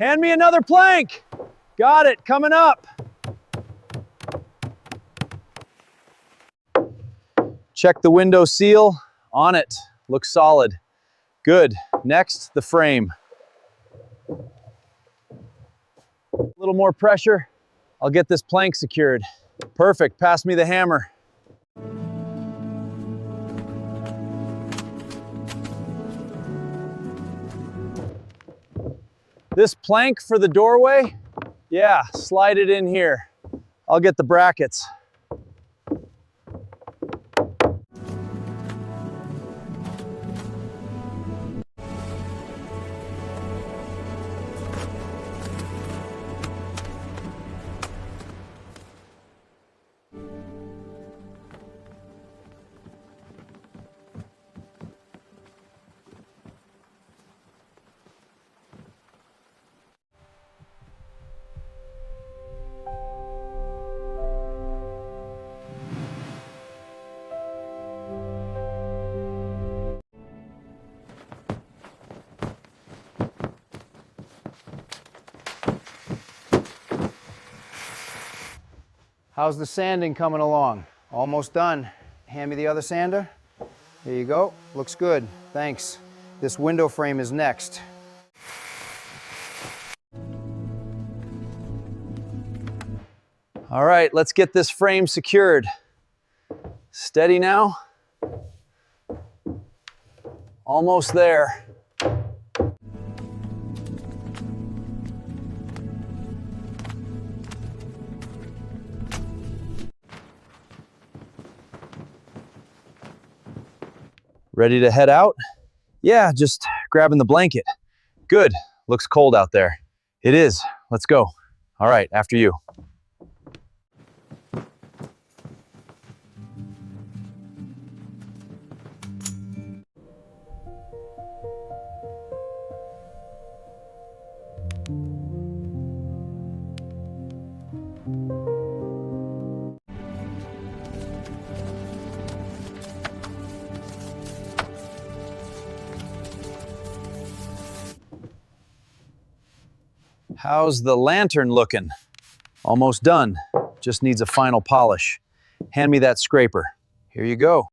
Hand me another plank. Got it, coming up. Check the window seal. On it. Looks solid. Good. Next, the frame. A little more pressure. I'll get this plank secured. Perfect. Pass me the hammer. This plank for the doorway, yeah, slide it in here. I'll get the brackets. How's the sanding coming along? Almost done. Hand me the other sander. There you go. Looks good. Thanks. This window frame is next. All right, let's get this frame secured. Steady now. Almost there. Ready to head out? Yeah, just grabbing the blanket. Good. Looks cold out there. It is. Let's go. All right, after you. How's the lantern looking? Almost done. Just needs a final polish. Hand me that scraper. Here you go.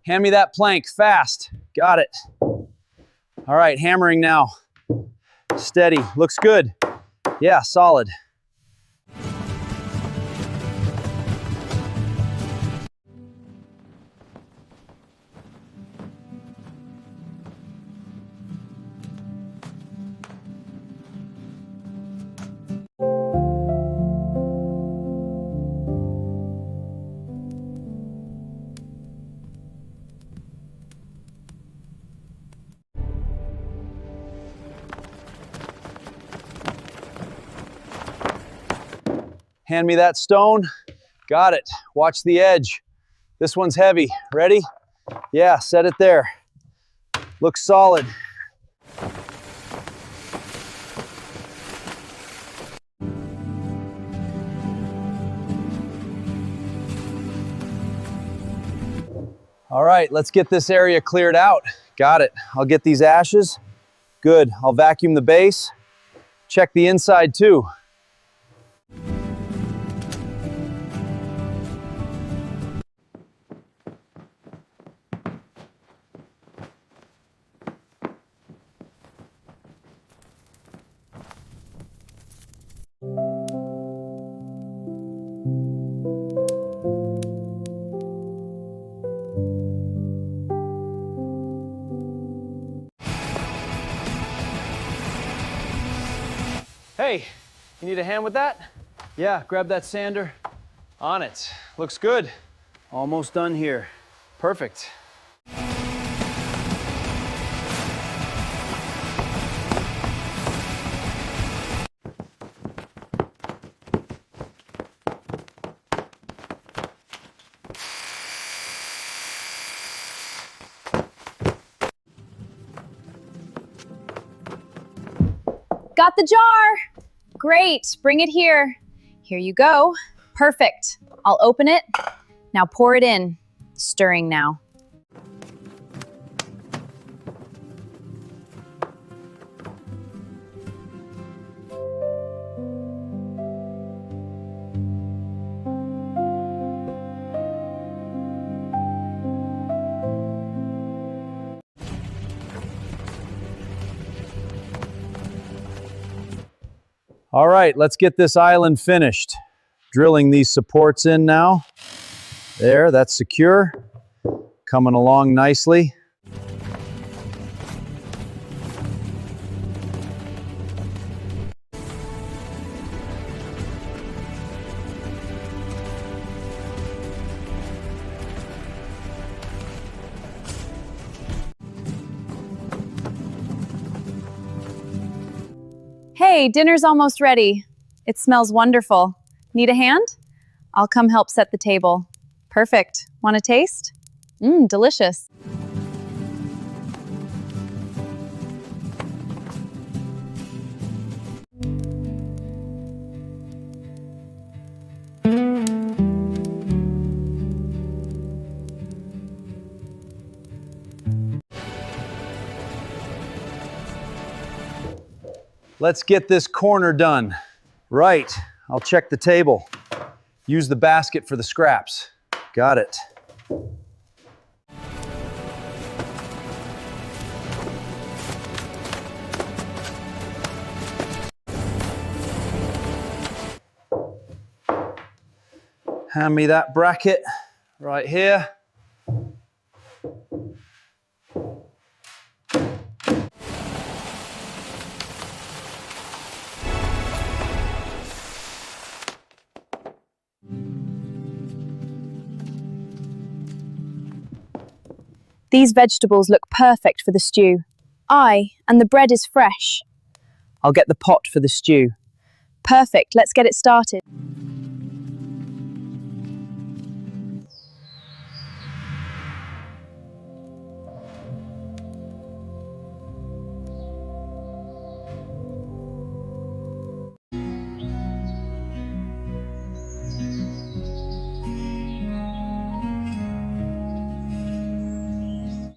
Hand me that plank, fast. Got it. All right, hammering now. Steady, looks good. Yeah, solid. Hand me that stone. Got it. Watch the edge. This one's heavy. Ready? Yeah, set it there. Looks solid. All right, let's get this area cleared out. Got it. I'll get these ashes. Good. I'll vacuum the base. Check the inside too. Hey, you need a hand with that? Yeah, grab that sander. On it. Looks good. Almost done here. Perfect. Got the jar! Great, bring it here. Here you go. Perfect. I'll open it. Now pour it in. Stirring now. All right, let's get this island finished. Drilling these supports in now. There, that's secure. Coming along nicely. Hey, dinner's almost ready. It smells wonderful. Need a hand? I'll come help set the table. Perfect. Want a taste? Delicious. Let's get this corner done. Right, I'll check the table. Use the basket for the scraps. Got it. Hand me that bracket right here. These vegetables look perfect for the stew. And the bread is fresh. I'll get the pot for the stew. Perfect, let's get it started.